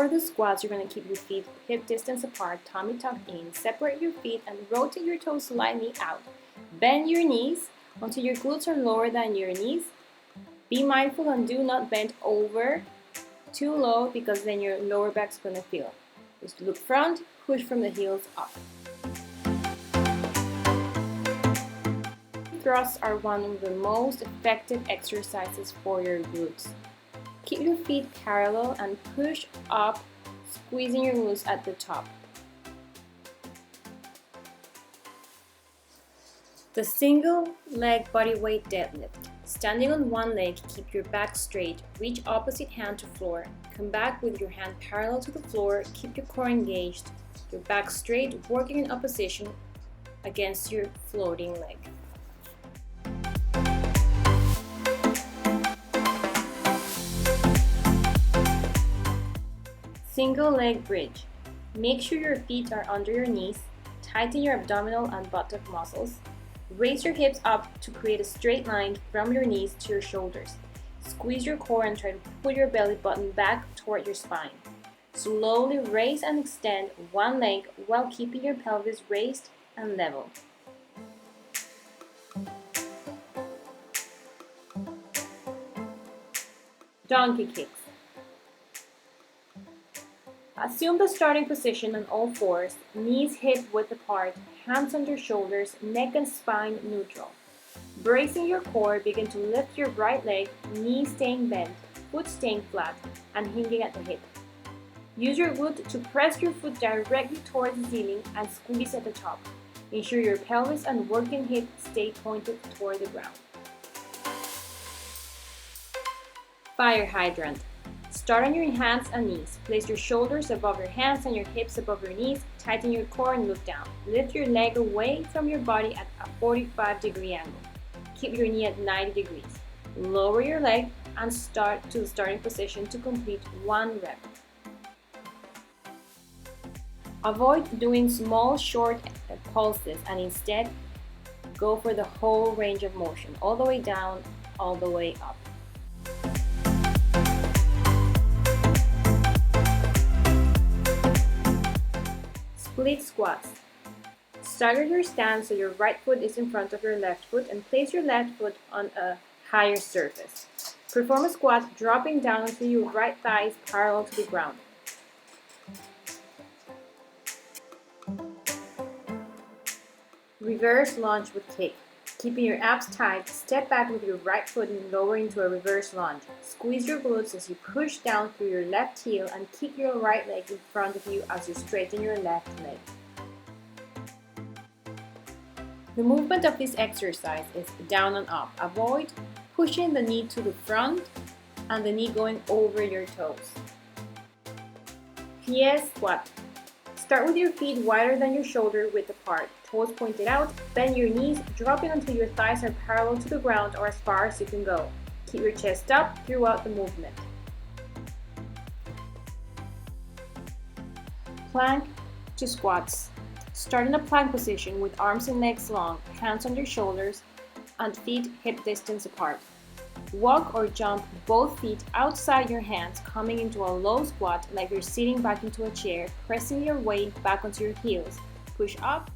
For the squats, you're going to keep your feet hip distance apart, tummy tucked in, separate your feet and rotate your toes slightly out. Bend your knees until your glutes are lower than your knees. Be mindful and do not bend over too low because then your lower back's going to feel. Just look front, push from the heels up. Thrusts are one of the most effective exercises for your glutes. Keep your feet parallel and push up, squeezing your glutes at the top. The single leg body weight deadlift. Standing on one leg, keep your back straight, reach opposite hand to floor, come back with your hand parallel to the floor, keep your core engaged, your back straight, working in opposition against your floating leg. Single leg bridge. Make sure your feet are under your knees, tighten your abdominal and buttock muscles. Raise your hips up to create a straight line from your knees to your shoulders. Squeeze your core and try to pull your belly button back toward your spine. Slowly raise and extend one leg while keeping your pelvis raised and level. Donkey kicks. Assume the starting position on all fours, knees hip width apart, hands under shoulders, neck and spine neutral. Bracing your core, begin to lift your right leg, knees staying bent, foot staying flat, and hinging at the hip. Use your glute to press your foot directly towards the ceiling and squeeze at the top. Ensure your pelvis and working hip stay pointed toward the ground. Fire hydrant. Start on your hands and knees. Place your shoulders above your hands and your hips above your knees. Tighten your core and look down. Lift your leg away from your body at a 45-degree angle. Keep your knee at 90 degrees. Lower your leg and start to the starting position to complete one rep. Avoid doing small, short pulses and instead go for the whole range of motion, all the way down, all the way up. Split squats. Stagger your stance so your right foot is in front of your left foot and place your left foot on a higher surface. Perform a squat dropping down until your right thigh is parallel to the ground. Reverse lunge with kick. Keeping your abs tight, step back with your right foot and lower into a reverse lunge. Squeeze your glutes as you push down through your left heel and kick your right leg in front of you as you straighten your left leg. The movement of this exercise is down and up. Avoid pushing the knee to the front and the knee going over your toes. Plie squat. Start with your feet wider than your shoulder width apart, toes pointed out, bend your knees, dropping until your thighs are parallel to the ground or as far as you can go. Keep your chest up throughout the movement. Plank to squats. Start in a plank position with arms and legs long, hands on your shoulders, and feet hip distance apart. Walk or jump both feet outside your hands, coming into a low squat like you're sitting back into a chair, pressing your weight back onto your heels. Push up